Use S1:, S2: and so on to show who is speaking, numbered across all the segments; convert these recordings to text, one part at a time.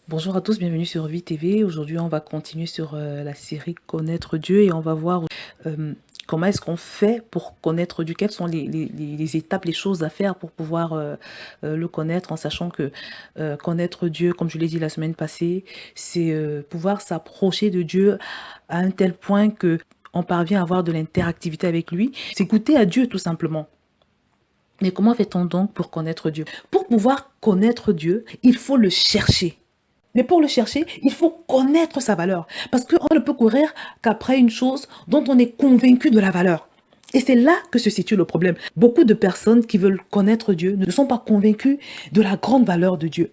S1: Bonjour à tous, bienvenue sur Vie TV. Aujourd'hui, on va continuer sur la série Connaître Dieu et on va voir euh, comment est-ce qu'on fait pour connaître Dieu, quelles sont les étapes, les choses à faire pour pouvoir le connaître en sachant que connaître Dieu, comme je l'ai dit la semaine passée, c'est pouvoir s'approcher de Dieu à un tel point que on parvient à avoir de l'interactivité avec lui. C'est goûter à Dieu tout simplement. Mais comment fait-on donc pour connaître Dieu? Pour pouvoir connaître Dieu, il faut le chercher. Mais pour le chercher, il faut connaître sa valeur. Parce qu'on ne peut courir qu'après une chose dont on est convaincu de la valeur. Et c'est là que se situe le problème. Beaucoup de personnes qui veulent connaître Dieu ne sont pas convaincues de la grande valeur de Dieu.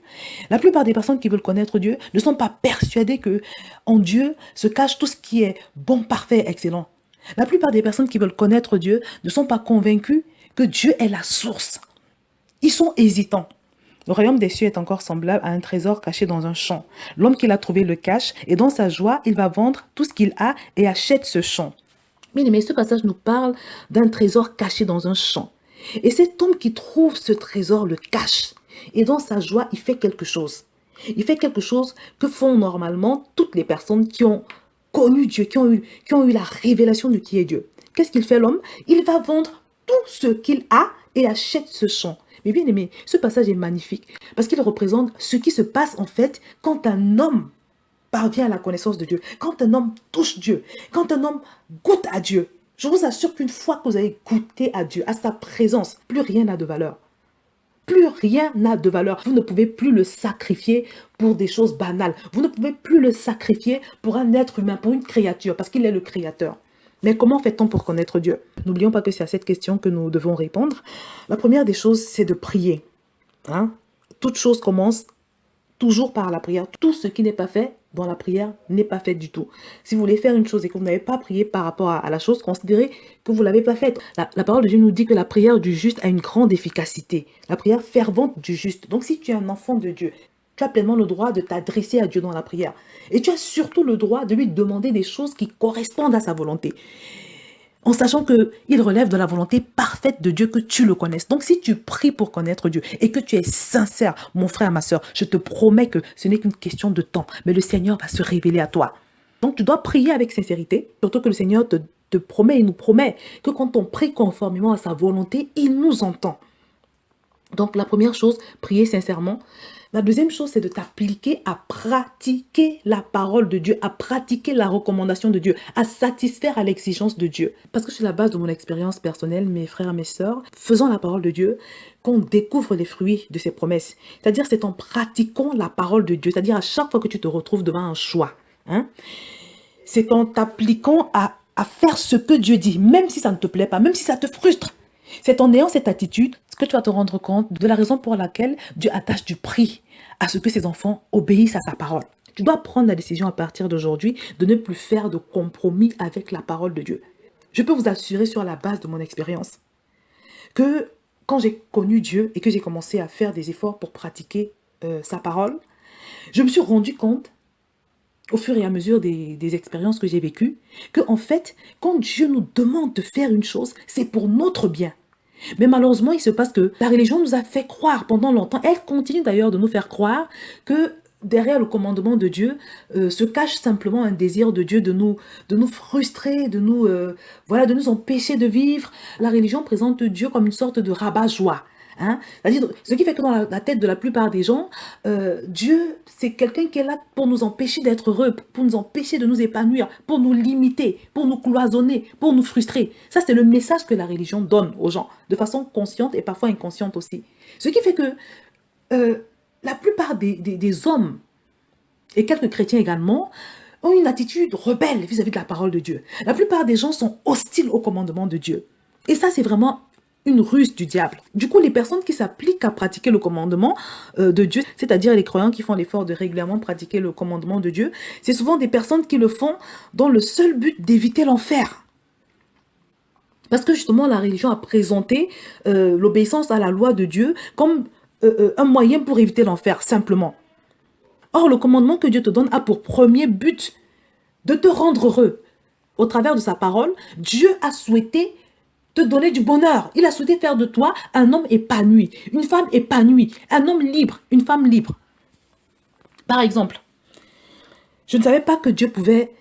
S1: La plupart des personnes qui veulent connaître Dieu ne sont pas persuadées que en Dieu se cache tout ce qui est bon, parfait, excellent. La plupart des personnes qui veulent connaître Dieu ne sont pas convaincues que Dieu est la source. Ils sont hésitants. Le royaume des cieux est encore semblable à un trésor caché dans un champ. L'homme qui l'a trouvé le cache et dans sa joie, il va vendre tout ce qu'il a et achète ce champ. Mais ce passage nous parle d'un trésor caché dans un champ. Et cet homme qui trouve ce trésor le cache. Et dans sa joie, il fait quelque chose. Il fait quelque chose que font normalement toutes les personnes qui ont connu Dieu, qui ont eu la révélation de qui est Dieu. Qu'est-ce qu'il fait l'homme? Il va vendre tout ce qu'il a et achète ce champ. Mais bien aimé, ce passage est magnifique parce qu'il représente ce qui se passe en fait quand un homme parvient à la connaissance de Dieu, quand un homme touche Dieu, quand un homme goûte à Dieu. Je vous assure qu'une fois que vous avez goûté à Dieu, à sa présence, plus rien n'a de valeur. Plus rien n'a de valeur. Vous ne pouvez plus le sacrifier pour des choses banales. Vous ne pouvez plus le sacrifier pour un être humain, pour une créature, parce qu'il est le créateur. Mais comment fait-on pour connaître Dieu? N'oublions pas que c'est à cette question que nous devons répondre. La première des choses, c'est de prier. Hein? Toute chose commence toujours par la prière. Tout ce qui n'est pas fait dans la prière n'est pas fait du tout. Si vous voulez faire une chose et que vous n'avez pas prié par rapport à la chose, considérez que vous ne l'avez pas faite. La parole de Dieu nous dit que la prière du juste a une grande efficacité. La prière fervente du juste. Donc si tu es un enfant de Dieu, tu as pleinement le droit de t'adresser à Dieu dans la prière. Et tu as surtout le droit de lui demander des choses qui correspondent à sa volonté, en sachant qu'il relève de la volonté parfaite de Dieu, que tu le connaisses. Donc si tu pries pour connaître Dieu et que tu es sincère, mon frère, ma soeur, je te promets que ce n'est qu'une question de temps, mais le Seigneur va se révéler à toi. Donc tu dois prier avec sincérité, surtout que le Seigneur te promet, il nous promet que quand on prie conformément à sa volonté, il nous entend. Donc la première chose, prier sincèrement. La deuxième chose, c'est de t'appliquer à pratiquer la parole de Dieu, à pratiquer la recommandation de Dieu, à satisfaire à l'exigence de Dieu. Parce que sur la base de mon expérience personnelle, mes frères, mes sœurs, faisant la parole de Dieu, qu'on découvre les fruits de ses promesses. C'est-à-dire, c'est en pratiquant la parole de Dieu, c'est-à-dire à chaque fois que tu te retrouves devant un choix, hein, c'est en t'appliquant à faire ce que Dieu dit, même si ça ne te plaît pas, même si ça te frustre. C'est en ayant cette attitude que tu vas te rendre compte de la raison pour laquelle Dieu attache du prix à ce que ses enfants obéissent à sa parole. Tu dois prendre la décision à partir d'aujourd'hui de ne plus faire de compromis avec la parole de Dieu. Je peux vous assurer sur la base de mon expérience que quand j'ai connu Dieu et que j'ai commencé à faire des efforts pour pratiquer sa parole, je me suis rendu compte au fur et à mesure des expériences que j'ai vécues, que en fait, quand Dieu nous demande de faire une chose, c'est pour notre bien. Mais malheureusement, il se passe que la religion nous a fait croire pendant longtemps, elle continue d'ailleurs de nous faire croire que derrière le commandement de Dieu se cache simplement un désir de Dieu de nous frustrer, voilà, de nous empêcher de vivre. La religion présente Dieu comme une sorte de rabat-joie. Hein? C'est-à-dire, ce qui fait que dans la tête de la plupart des gens, Dieu, c'est quelqu'un qui est là pour nous empêcher d'être heureux, pour nous empêcher de nous épanouir, pour nous limiter, pour nous cloisonner, pour nous frustrer. Ça, c'est le message que la religion donne aux gens, de façon consciente et parfois inconsciente aussi. Ce qui fait que la plupart des hommes, et quelques chrétiens également, ont une attitude rebelle vis-à-vis de la parole de Dieu. La plupart des gens sont hostiles au commandement de Dieu. Et ça, c'est vraiment une ruse du diable. Du coup, les personnes qui s'appliquent à pratiquer le commandement de Dieu, c'est-à-dire les croyants qui font l'effort de régulièrement pratiquer le commandement de Dieu, c'est souvent des personnes qui le font dans le seul but d'éviter l'enfer. Parce que justement, la religion a présenté l'obéissance à la loi de Dieu comme un moyen pour éviter l'enfer, simplement. Or, le commandement que Dieu te donne a pour premier but de te rendre heureux. Au travers de sa parole, Dieu a souhaité te donner du bonheur. Il a souhaité faire de toi un homme épanoui, une femme épanouie, un homme libre, une femme libre. Par exemple, je ne savais pas que Dieu pouvait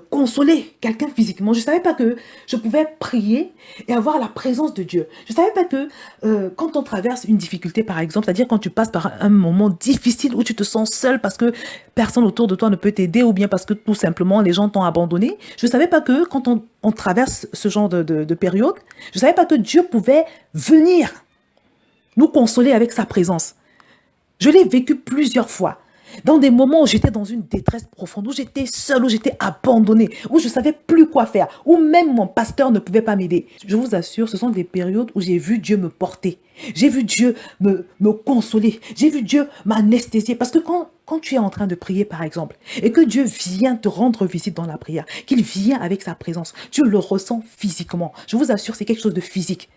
S1: consoler quelqu'un physiquement. Je ne savais pas que je pouvais prier et avoir la présence de Dieu. Je ne savais pas que quand on traverse une difficulté, par exemple, c'est-à-dire quand tu passes par un moment difficile où tu te sens seul parce que personne autour de toi ne peut t'aider ou bien parce que tout simplement les gens t'ont abandonné, je ne savais pas que quand on traverse ce genre de période, je ne savais pas que Dieu pouvait venir nous consoler avec sa présence. Je l'ai vécu plusieurs fois. Dans des moments où j'étais dans une détresse profonde, où j'étais seule, où j'étais abandonnée, où je ne savais plus quoi faire, où même mon pasteur ne pouvait pas m'aider. Je vous assure, ce sont des périodes où j'ai vu Dieu me porter. J'ai vu Dieu me consoler. J'ai vu Dieu m'anesthésier. Parce que quand tu es en train de prier, par exemple, et que Dieu vient te rendre visite dans la prière, qu'il vient avec sa présence, tu le ressens physiquement. Je vous assure, c'est quelque chose de physique.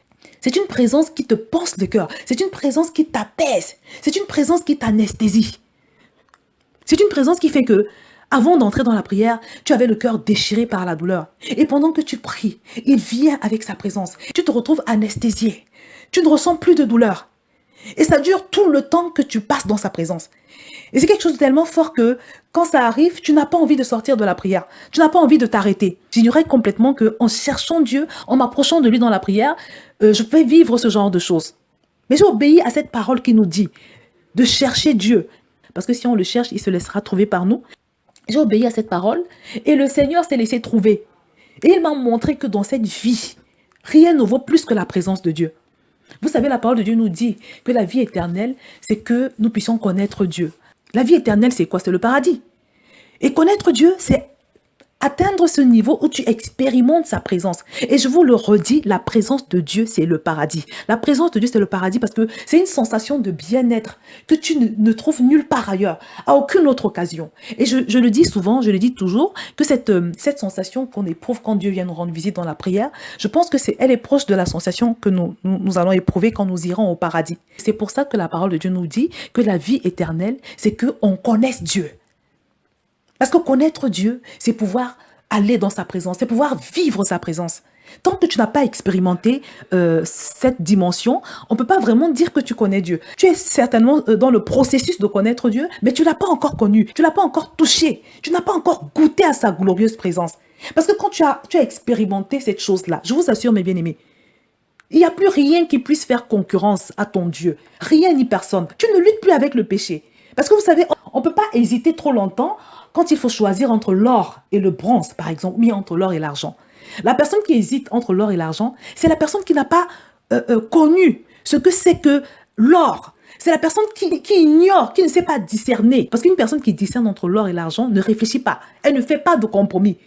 S1: C'est une présence qui te pense le cœur. C'est une présence qui t'apaise. C'est une présence qui t'anesthésie. C'est une présence qui fait que, avant d'entrer dans la prière, tu avais le cœur déchiré par la douleur. Et pendant que tu pries, il vient avec sa présence. Tu te retrouves anesthésié. Tu ne ressens plus de douleur. Et ça dure tout le temps que tu passes dans sa présence. Et c'est quelque chose de tellement fort que, quand ça arrive, tu n'as pas envie de sortir de la prière. Tu n'as pas envie de t'arrêter. J'ignorais complètement qu'en cherchant Dieu, en m'approchant de lui dans la prière, je pouvais vivre ce genre de choses. Mais j'ai obéi à cette parole qui nous dit de chercher Dieu. Parce que si on le cherche, il se laissera trouver par nous. J'ai obéi à cette parole et le Seigneur s'est laissé trouver. Et il m'a montré que dans cette vie, rien ne vaut plus que la présence de Dieu. Vous savez, la parole de Dieu nous dit que la vie éternelle, c'est que nous puissions connaître Dieu. La vie éternelle, c'est quoi? C'est le paradis. Et connaître Dieu, c'est atteindre ce niveau où tu expérimentes sa présence. Et je vous le redis, la présence de Dieu, c'est le paradis. La présence de Dieu, c'est le paradis parce que c'est une sensation de bien-être que tu ne trouves nulle part ailleurs, à aucune autre occasion. Et je le dis souvent, je le dis toujours, que cette sensation qu'on éprouve quand Dieu vient nous rendre visite dans la prière, je pense que elle est proche de la sensation que nous allons éprouver quand nous irons au paradis. C'est pour ça que la parole de Dieu nous dit que la vie éternelle, c'est qu'on connaisse Dieu. Parce que connaître Dieu, c'est pouvoir aller dans sa présence, c'est pouvoir vivre sa présence. Tant que tu n'as pas expérimenté cette dimension, on ne peut pas vraiment dire que tu connais Dieu. Tu es certainement dans le processus de connaître Dieu, mais tu ne l'as pas encore connu, tu ne l'as pas encore touché, tu n'as pas encore goûté à sa glorieuse présence. Parce que quand tu as expérimenté cette chose-là, je vous assure mes bien-aimés, il n'y a plus rien qui puisse faire concurrence à ton Dieu. Rien ni personne. Tu ne luttes plus avec le péché. Parce que vous savez, on ne peut pas hésiter trop longtemps quand il faut choisir entre l'or et le bronze, par exemple, ou entre l'or et l'argent. La personne qui hésite entre l'or et l'argent, c'est la personne qui n'a pas connu ce que c'est que l'or. C'est la personne qui ignore, qui ne sait pas discerner. Parce qu'une personne qui discerne entre l'or et l'argent ne réfléchit pas. Elle ne fait pas de compromis.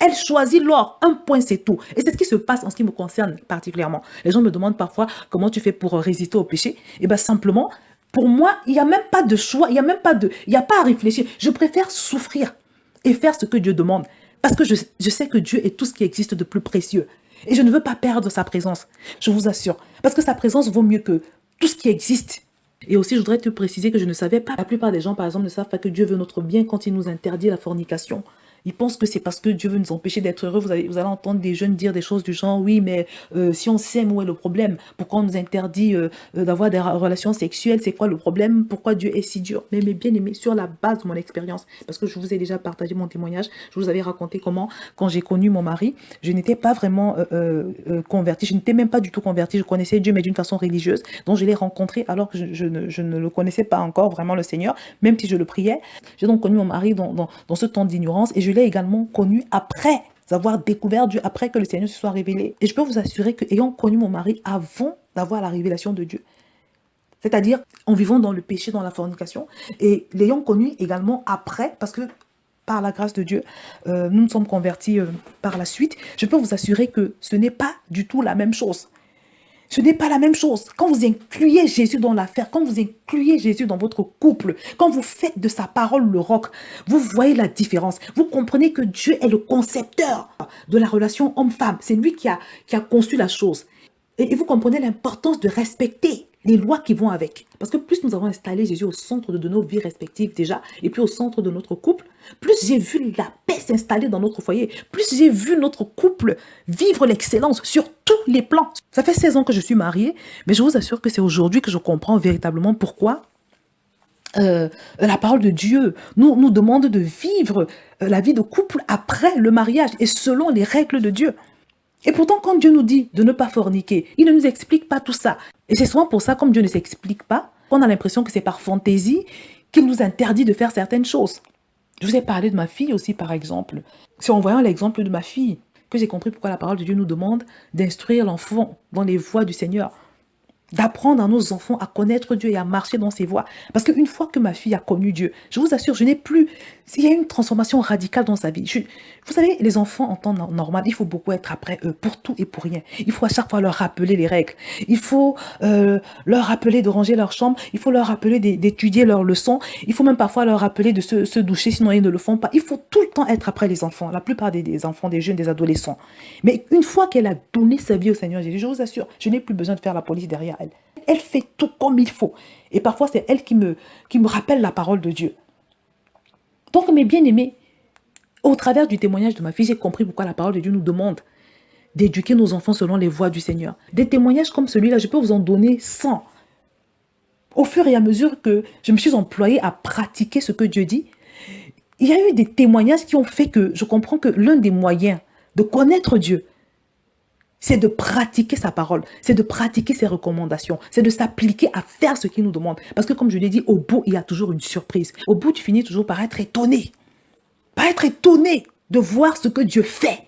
S1: Elle choisit l'or, un point c'est tout. Et c'est ce qui se passe en ce qui me concerne particulièrement. Les gens me demandent parfois comment tu fais pour résister au péché. Et bien simplement, pour moi, il n'y a même pas de choix, il n'y a pas à réfléchir. Je préfère souffrir et faire ce que Dieu demande. Parce que je sais que Dieu est tout ce qui existe de plus précieux. Et je ne veux pas perdre sa présence, je vous assure. Parce que sa présence vaut mieux que tout ce qui existe. Et aussi, je voudrais te préciser que je ne savais pas. La plupart des gens, par exemple, ne savent pas que Dieu veut notre bien quand il nous interdit la fornication. Ils pensent que c'est parce que Dieu veut nous empêcher d'être heureux. Vous allez entendre des jeunes dire des choses du genre, oui, mais si on s'aime, où est le problème? Pourquoi on nous interdit d'avoir des relations sexuelles? C'est quoi le problème? Pourquoi Dieu est si dur? Mais bien aimé, sur la base de mon expérience, parce que je vous ai déjà partagé mon témoignage, je vous avais raconté comment, quand j'ai connu mon mari, je n'étais pas vraiment convertie, je n'étais même pas du tout convertie, je connaissais Dieu, mais d'une façon religieuse, donc je l'ai rencontré alors que je ne le connaissais pas encore vraiment le Seigneur, même si je le priais. J'ai donc connu mon mari dans ce temps d'ignorance et je l'ai également connu après avoir découvert Dieu, après que le Seigneur se soit révélé. Et je peux vous assurer qu'ayant connu mon mari avant d'avoir la révélation de Dieu, c'est-à-dire en vivant dans le péché, dans la fornication, et l'ayant connu également après, parce que par la grâce de Dieu, nous nous sommes convertis par la suite, je peux vous assurer que ce n'est pas du tout la même chose. Ce n'est pas la même chose. Quand vous incluez Jésus dans l'affaire, quand vous incluez Jésus dans votre couple, quand vous faites de sa parole le roc, vous voyez la différence. Vous comprenez que Dieu est le concepteur de la relation homme-femme. C'est lui qui a conçu la chose. Et vous comprenez l'importance de respecter les lois qui vont avec. Parce que plus nous avons installé Jésus au centre de nos vies respectives déjà, et puis au centre de notre couple, plus j'ai vu la paix s'installer dans notre foyer, plus j'ai vu notre couple vivre l'excellence sur tous les plans. Ça fait 16 ans que je suis mariée, mais je vous assure que c'est aujourd'hui que je comprends véritablement pourquoi la parole de Dieu nous demande de vivre la vie de couple après le mariage et selon les règles de Dieu. Et pourtant, quand Dieu nous dit de ne pas forniquer, il ne nous explique pas tout ça. Et c'est souvent pour ça, comme Dieu ne s'explique pas, qu'on a l'impression que c'est par fantaisie qu'il nous interdit de faire certaines choses. Je vous ai parlé de ma fille aussi, par exemple. C'est en voyant l'exemple de ma fille que j'ai compris pourquoi la parole de Dieu nous demande d'instruire l'enfant dans les voies du Seigneur, d'apprendre à nos enfants à connaître Dieu et à marcher dans ses voies. Parce qu'une fois que ma fille a connu Dieu, je vous assure, je n'ai plus... Il y a une transformation radicale dans sa vie. Vous savez, les enfants en temps normal, il faut beaucoup être après eux, pour tout et pour rien. Il faut à chaque fois leur rappeler les règles. Il faut leur rappeler de ranger leur chambre. Il faut leur rappeler d'étudier leurs leçons. Il faut même parfois leur rappeler de se doucher, sinon ils ne le font pas. Il faut tout le temps être après les enfants, la plupart des enfants, des jeunes, des adolescents. Mais une fois qu'elle a donné sa vie au Seigneur Jésus, je vous assure, je n'ai plus besoin de faire la police derrière elle. Elle fait tout comme il faut. Et parfois, c'est elle qui me rappelle la parole de Dieu. Donc, mes bien-aimés, au travers du témoignage de ma fille, j'ai compris pourquoi la parole de Dieu nous demande d'éduquer nos enfants selon les voies du Seigneur. Des témoignages comme celui-là, je peux vous en donner 100. Au fur et à mesure que je me suis employée à pratiquer ce que Dieu dit, il y a eu des témoignages qui ont fait que je comprends que l'un des moyens de connaître Dieu, c'est de pratiquer sa parole, c'est de pratiquer ses recommandations, c'est de s'appliquer à faire ce qu'il nous demande. Parce que comme je l'ai dit, au bout, il y a toujours une surprise. Au bout, tu finis toujours par être étonné. Par être étonné de voir ce que Dieu fait.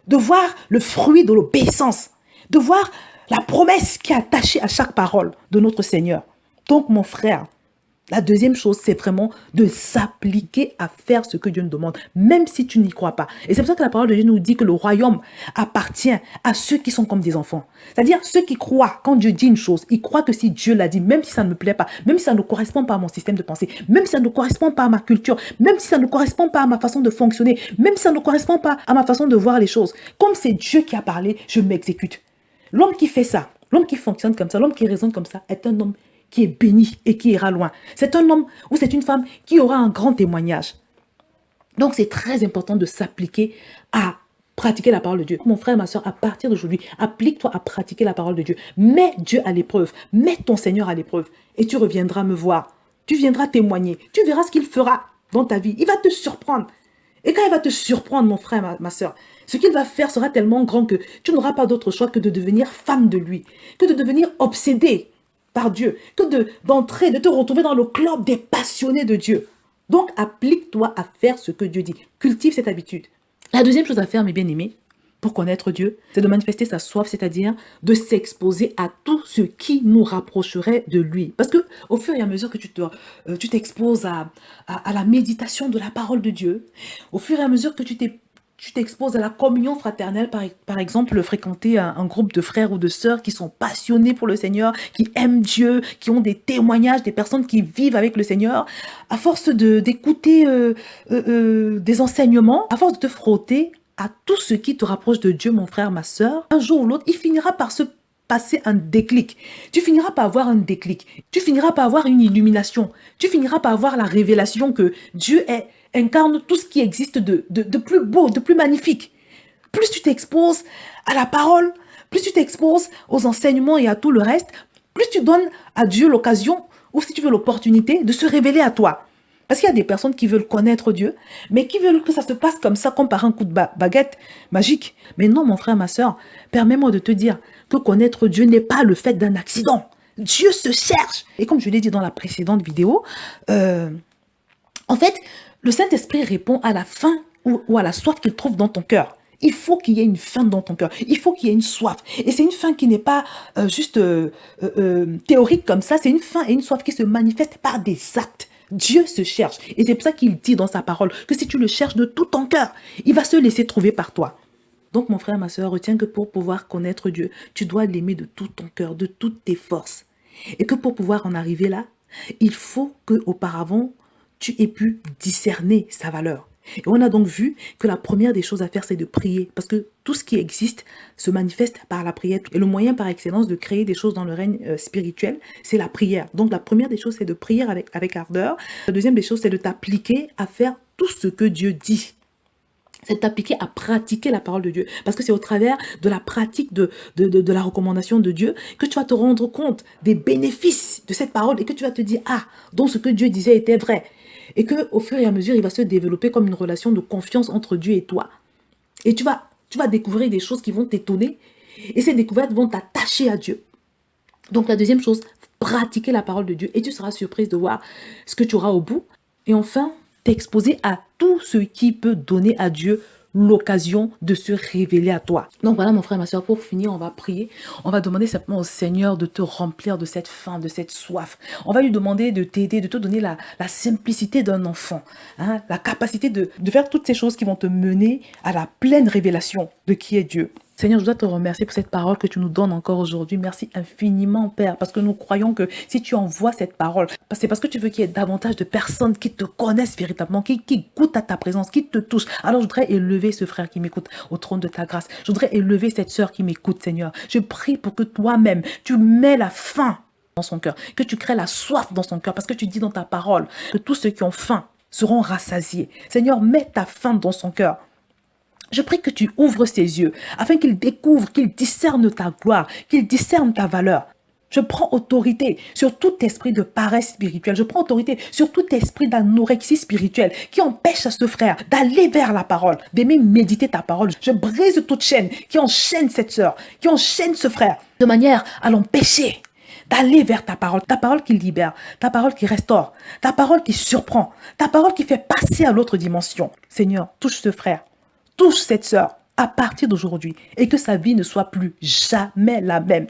S1: De voir le fruit de l'obéissance. De voir la promesse qui est attachée à chaque parole de notre Seigneur. Donc, mon frère, la deuxième chose, c'est vraiment de s'appliquer à faire ce que Dieu nous demande, même si tu n'y crois pas. Et c'est pour ça que la parole de Dieu nous dit que le royaume appartient à ceux qui sont comme des enfants. C'est-à-dire ceux qui croient, quand Dieu dit une chose, ils croient que si Dieu l'a dit, même si ça ne me plaît pas, même si ça ne correspond pas à mon système de pensée, même si ça ne correspond pas à ma culture, même si ça ne correspond pas à ma façon de fonctionner, même si ça ne correspond pas à ma façon de voir les choses. Comme c'est Dieu qui a parlé, je m'exécute. L'homme qui fait ça, l'homme qui fonctionne comme ça, l'homme qui raisonne comme ça, est un homme qui est béni et qui ira loin. C'est un homme ou c'est une femme qui aura un grand témoignage. Donc, c'est très important de s'appliquer à pratiquer la parole de Dieu. Mon frère, ma soeur, à partir d'aujourd'hui, applique-toi à pratiquer la parole de Dieu. Mets Dieu à l'épreuve. Mets ton Seigneur à l'épreuve. Et tu reviendras me voir. Tu viendras témoigner. Tu verras ce qu'il fera dans ta vie. Il va te surprendre. Et quand il va te surprendre, mon frère, ma soeur, ce qu'il va faire sera tellement grand que tu n'auras pas d'autre choix que de devenir femme de lui, que de devenir obsédé par Dieu, que d'entrer, de te retrouver dans le club des passionnés de Dieu. Donc, applique-toi à faire ce que Dieu dit. Cultive cette habitude. La deuxième chose à faire, mes bien-aimés, pour connaître Dieu, c'est de manifester sa soif, c'est-à-dire de s'exposer à tout ce qui nous rapprocherait de lui. Parce que au fur et à mesure que tu t'exposes à la méditation de la parole de Dieu, au fur et à mesure que tu t'exposes à la communion fraternelle, par exemple, fréquenter un groupe de frères ou de sœurs qui sont passionnés pour le Seigneur, qui aiment Dieu, qui ont des témoignages, des personnes qui vivent avec le Seigneur, à force d'écouter des enseignements, à force de te frotter à tout ce qui te rapproche de Dieu, mon frère, ma sœur, un jour ou l'autre, il finira par se passer un déclic. Tu finiras par avoir un déclic. Tu finiras par avoir une illumination. Tu finiras par avoir la révélation que Dieu incarne tout ce qui existe de plus beau, de plus magnifique. Plus tu t'exposes à la parole, plus tu t'exposes aux enseignements et à tout le reste, plus tu donnes à Dieu l'occasion, ou si tu veux l'opportunité, de se révéler à toi. Parce qu'il y a des personnes qui veulent connaître Dieu, mais qui veulent que ça se passe comme ça, comme par un coup de baguette magique. Mais non, mon frère, ma soeur, permets-moi de te dire que connaître Dieu n'est pas le fait d'un accident. Dieu se cherche. Et comme je l'ai dit dans la précédente vidéo, en fait, le Saint-Esprit répond à la faim ou à la soif qu'il trouve dans ton cœur. Il faut qu'il y ait une faim dans ton cœur. Il faut qu'il y ait une soif. Et c'est une faim qui n'est pas juste théorique comme ça. C'est une faim et une soif qui se manifestent par des actes. Dieu se cherche. Et c'est pour ça qu'il dit dans sa parole que si tu le cherches de tout ton cœur, il va se laisser trouver par toi. Donc, mon frère, ma soeur, retiens que pour pouvoir connaître Dieu, tu dois l'aimer de tout ton cœur, de toutes tes forces. Et que pour pouvoir en arriver là, il faut qu'auparavant, tu aies pu discerner sa valeur. Et on a donc vu que la première des choses à faire, c'est de prier. Parce que tout ce qui existe se manifeste par la prière. Et le moyen par excellence de créer des choses dans le règne spirituel, c'est la prière. Donc la première des choses, c'est de prier avec ardeur. La deuxième des choses, c'est de t'appliquer à faire tout ce que Dieu dit. c'est t'appliquer à pratiquer la parole de Dieu. Parce que c'est au travers de la pratique de la recommandation de Dieu que tu vas te rendre compte des bénéfices de cette parole et que tu vas te dire, ah, donc ce que Dieu disait était vrai. Et qu'au fur et à mesure, il va se développer comme une relation de confiance entre Dieu et toi. Et tu vas découvrir des choses qui vont t'étonner. Et ces découvertes vont t'attacher à Dieu. Donc la deuxième chose, pratiquer la parole de Dieu. Et tu seras surprise de voir ce que tu auras au bout. Et enfin, t'exposer à tout ce qui peut donner à Dieu l'occasion de se révéler à toi. Donc voilà mon frère, ma soeur, pour finir, on va prier. On va demander simplement au Seigneur de te remplir de cette faim, de cette soif. On va lui demander de t'aider, de te donner la simplicité d'un enfant, hein, la capacité de faire toutes ces choses qui vont te mener à la pleine révélation de qui est Dieu. Seigneur, je dois te remercier pour cette parole que tu nous donnes encore aujourd'hui. Merci infiniment, Père, parce que nous croyons que si tu envoies cette parole, c'est parce que tu veux qu'il y ait davantage de personnes qui te connaissent véritablement, qui goûtent à ta présence, qui te touchent. Alors, je voudrais élever ce frère qui m'écoute au trône de ta grâce. Je voudrais élever cette sœur qui m'écoute, Seigneur. Je prie pour que toi-même, tu mets la faim dans son cœur, que tu crées la soif dans son cœur, parce que tu dis dans ta parole que tous ceux qui ont faim seront rassasiés. Seigneur, mets ta faim dans son cœur. Je prie que tu ouvres ses yeux, afin qu'il découvre, qu'il discerne ta gloire, qu'il discerne ta valeur. Je prends autorité sur tout esprit de paresse spirituelle. Je prends autorité sur tout esprit d'anorexie spirituelle qui empêche à ce frère d'aller vers la parole, d'aimer méditer ta parole. Je brise toute chaîne qui enchaîne cette sœur, qui enchaîne ce frère, de manière à l'empêcher d'aller vers ta parole qui libère, ta parole qui restaure, ta parole qui surprend, ta parole qui fait passer à l'autre dimension. Seigneur, touche ce frère. Touche cette sœur à partir d'aujourd'hui et que sa vie ne soit plus jamais la même.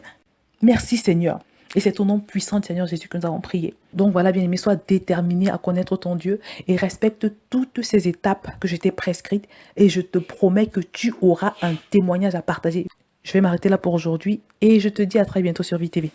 S1: Merci Seigneur. Et c'est au nom puissant de Seigneur Jésus que nous avons prié. Donc voilà, bien-aimé, sois déterminé à connaître ton Dieu et respecte toutes ces étapes que je t'ai prescrites et je te promets que tu auras un témoignage à partager. Je vais m'arrêter là pour aujourd'hui et je te dis à très bientôt sur VTV.